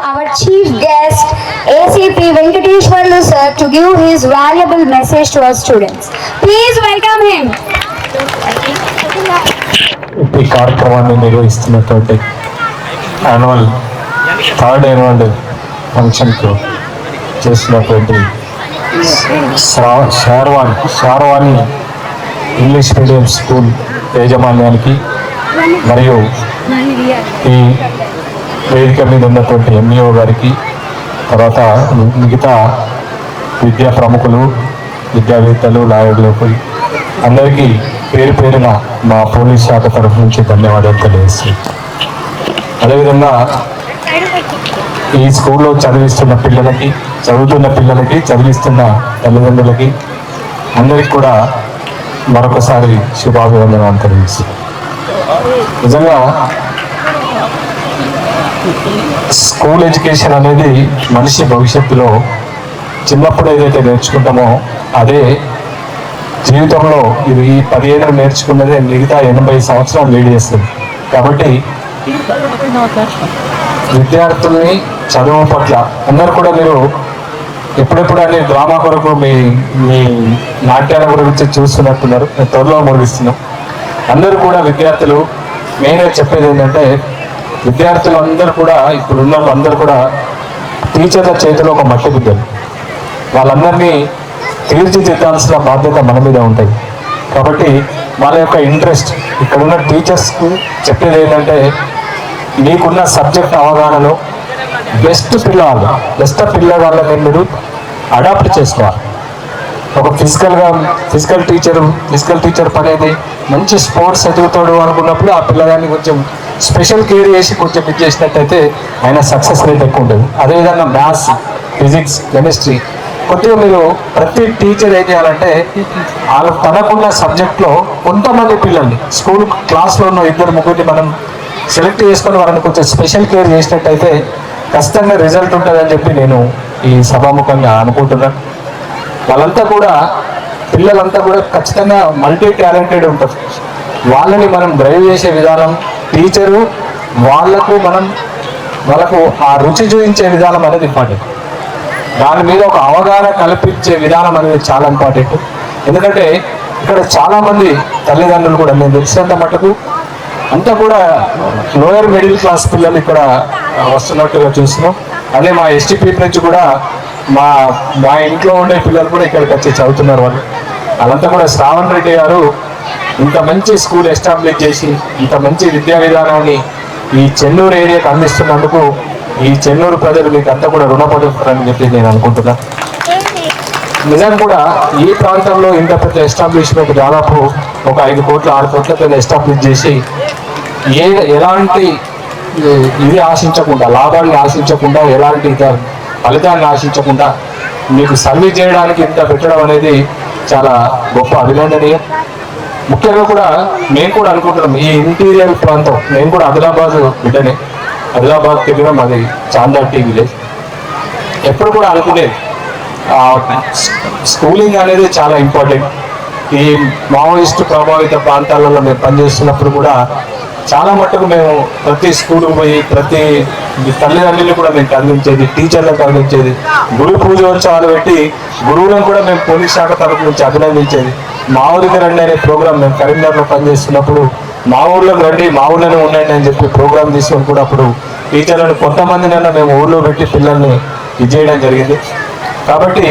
our chief guest, ACP Venkateshwarlu sir, to give his valuable message to our students. Please welcome him. ఈ కార్యక్రమాన్ని నిర్వహిస్తున్నటువంటి third annual ఫంక్షన్కు చేసినటువంటి Sharvani English medium school యాజమాన్యానికి మరియు ఈ వేదిక మీద ఉన్నటువంటి ఎంఈఓ గారికి, తర్వాత మిగతా విద్యా ప్రముఖులు, విద్యావేత్తలు, లాయర్లకు అందరికీ పేరు పేరున మా పోలీస్ శాఖ తరఫు నుంచి ధన్యవాదాలు తెలియజేస్తున్నాను. అదేవిధంగా ఈ స్కూల్లో చదువుతున్న పిల్లలకి, చదివిస్తున్న తల్లిదండ్రులకి అందరికి కూడా మరొకసారి శుభాభివందనాలు తెలియజేస్తున్నాను. నిజంగా స్కూల్ ఎడ్యుకేషన్ అనేది మనిషి భవిష్యత్తులో చిన్నప్పుడు ఏదైతే నేర్చుకుంటామో అదే జీవితంలో ఇది ఈ 10 ఏళ్ళు నేర్చుకున్నదే మిగతా 80 సంవత్సరాలు లీడ్ చేస్తుంది. కాబట్టి విద్యార్థుల్ని చదువు పట్ల అందరు కూడా మీరు ఎప్పుడెప్పుడు అనే డ్రామా కొరకు మీ నాట్యాల గురించి చూస్తున్నట్టున్నారు. నేను త్వరలో ముగిస్తున్నాం. అందరూ కూడా విద్యార్థులు మెయిన్గా చెప్పేది ఏంటంటే, విద్యార్థులు అందరూ కూడా ఇప్పుడున్న అందరూ కూడా టీచర్ల చేతిలో ఒక మట్టి బిడ్డలు. వాళ్ళందరినీ తీర్చిదిద్దాల్సిన బాధ్యత మన మీద ఉంటుంది. కాబట్టి వాళ్ళ యొక్క ఇంట్రెస్ట్, ఇక్కడున్న టీచర్స్కు చెప్పేది ఏంటంటే, మీకున్న సబ్జెక్ట్ అవగాహనలో బెస్ట్ పిల్లగాళ్ళని మీరు అడాప్ట్ చేసుకోవాలి. ఒక ఫిజికల్ టీచర్ పనేది మంచి స్పోర్ట్స్ చదువుతాడు అనుకున్నప్పుడు ఆ పిల్లగాన్ని కొంచెం స్పెషల్ కేర్ చేసి కొంచెం ఇది చేసినట్టయితే ఆయన సక్సెస్ రేట్ ఎక్కువ ఉంటుంది. అదేవిధంగా మ్యాథ్స్, ఫిజిక్స్, కెమిస్ట్రీ కొద్దిగా మీరు ప్రతి టీచర్ ఏం చేయాలంటే వాళ్ళు తనకున్న సబ్జెక్ట్లో కొంతమంది పిల్లల్ని స్కూల్ క్లాస్లో ఉన్న 2-3 మనం సెలెక్ట్ చేసుకొని వాళ్ళని కొంచెం స్పెషల్ కేర్ చేసినట్టయితే ఖచ్చితంగా రిజల్ట్ ఉంటుందని చెప్పి నేను ఈ సభాముఖంగా అనుకుంటున్నాను. పిల్లలంతా కూడా ఖచ్చితంగా మల్టీ టాలెంటెడ్ ఉంటారు. వాళ్ళని మనం డ్రైవ్ చేసే విధానం, టీచరు వాళ్ళకు ఆ రుచి చూపించే విధానం అనేది ఇంపార్టెంట్. దాని మీద ఒక అవగాహన కల్పించే విధానం అనేది చాలా ఇంపార్టెంట్. ఎందుకంటే ఇక్కడ చాలామంది తల్లిదండ్రులు కూడా నేను తెలిసినంత మటుకు అంతా కూడా లోయర్ మిడిల్ క్లాస్ పిల్లలు ఇక్కడ వస్తున్నట్టుగా చూస్తున్నాం. అదే మా ఎస్టీపీ నుంచి కూడా మా ఇంట్లో ఉండే పిల్లలు కూడా ఇక్కడికి వచ్చి చదువుతున్నారు. వాళ్ళంతా కూడా శ్రావణ్ రెడ్డి గారు ఇంత మంచి స్కూల్ ఎస్టాబ్లిష్ చేసి ఇంత మంచి విద్యా విధానాన్ని ఈ చెన్నూరు ఏరియాకి అందిస్తున్నందుకు ఈ చెన్నూరు ప్రజలు మీకు అంతా కూడా రుణపడుతారని చెప్పి నేను అనుకుంటున్నా. నిజం కూడా ఈ ప్రాంతంలో ఇంత పెద్ద ఎస్టాబ్లిష్మెంట్ దాదాపు ఒక 5 కోట్ల 6 కోట్ల పెద్ద ఎస్టాబ్లిష్ చేసి ఎలాంటి ఇది ఆశించకుండా, లాభాన్ని ఆశించకుండా, ఎలాంటి ఫలితాన్ని ఆశించకుండా మీకు సర్వీస్ చేయడానికి ఇంత పెట్టడం అనేది చాలా గొప్ప అభినందనీయం. ముఖ్యంగా కూడా మేము కూడా అనుకుంటున్నాం, ఈ ఇంటీరియర్ ప్రాంతం, నేను కూడా ఆదిలాబాద్ బిడ్డనే, ఆదిలాబాద్ తిరిగిన మాది చాందాటి విలేజ్. ఎప్పుడు కూడా అనుకునేది స్కూలింగ్ అనేది చాలా ఇంపార్టెంట్. ఈ మావోయిస్టు ప్రభావిత ప్రాంతాలలో మేము పనిచేస్తున్నప్పుడు కూడా చాలా మట్టుకు మేము ప్రతి స్కూల్కి పోయి ప్రతి తల్లిదండ్రులు కూడా మేము కదిలించేది, టీచర్లకు కదిలించేది, గురు పూజోత్సవాలు పెట్టి గురువులను కూడా మేము పోలీస్ శాఖ తరఫు నుంచి అభినందించేది. మా ఊరికి రండి అనే ప్రోగ్రాం మేము కరీంనగర్లో పనిచేస్తున్నప్పుడు మా ఊర్లోకి రండి, మా ఊళ్ళోనే ఉండండి అని చెప్పి ప్రోగ్రాం తీసుకొని కూడా అప్పుడు టీచర్లను కొంతమందినైనా మేము ఊళ్ళో పెట్టి పిల్లల్ని ఇది చేయడం జరిగింది. కాబట్టి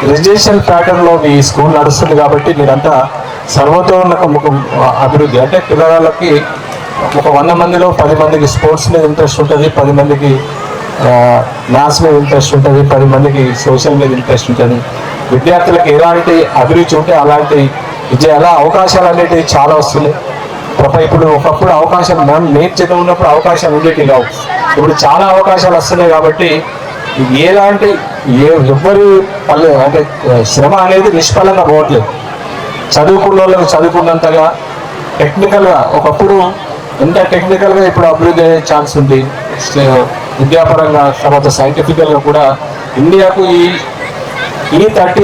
రెసిడెన్షియల్ ప్యాటర్న్లో మీ స్కూల్ నడుస్తుంది. కాబట్టి మీరంతా సర్వతోముఖ అభివృద్ధి అంటే పిల్లలకి ఒక 100 మందిలో 10 మందికి స్పోర్ట్స్ మీద ఇంట్రెస్ట్ ఉంటుంది, 10 మందికి మ్యాథ్స్ మీద ఇంట్రెస్ట్ ఉంటుంది, 10 మందికి సోషల్ మీద ఇంట్రెస్ట్ ఉంటుంది. విద్యార్థులకు ఎలాంటి అభిరుచి ఉంటే అలాంటి విద్య అవకాశాలు అనేటివి చాలా వస్తున్నాయి. ఇప్పుడు ఒకప్పుడు అవకాశాలు నేను చదువున్నప్పుడు అవకాశాలు ఉండేవి కావు. ఇప్పుడు చాలా అవకాశాలు వస్తున్నాయి. కాబట్టి ఎవ్వరి అంటే శ్రమ అనేది నిష్ఫలంగా పోవట్లేదు. చదువుకున్న వాళ్ళకి చదువుకున్నంతగా టెక్నికల్గా ఒకప్పుడు ఎంత టెక్నికల్గా ఇప్పుడు అభివృద్ధి అయ్యే ఛాన్స్ ఉంది. విద్యాపరంగా తర్వాత సైంటిఫికల్గా కూడా ఇండియాకు ఈ 30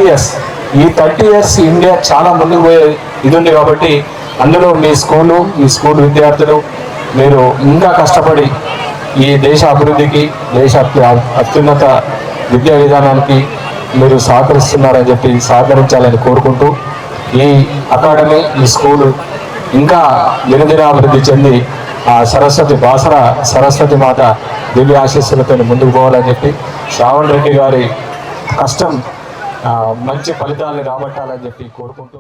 ఇయర్స్ ఇండియా చాలా ముందుకు పోయే ఇది ఉంది. కాబట్టి అందులో మీ స్కూల్ విద్యార్థులు మీరు ఇంకా కష్టపడి ఈ దేశ అభివృద్ధికి దేశ అత్యున్నత విద్యా విధానానికి మీరు సహకరిస్తున్నారని చెప్పి సహకరించాలని కోరుకుంటూ ఈ అకాడమీ ఈ స్కూలు ఇంకా దినదినాభివృద్ధి చెంది ఆ సరస్వతి మాత దివ్య ఆశీస్సులతో ముందుకు పోవాలని చెప్పి శ్రావణ్ రెడ్డి గారి కష్టం మంచి ఫలితాలను రాబట్టాలని చెప్పి కోరుకుంటూ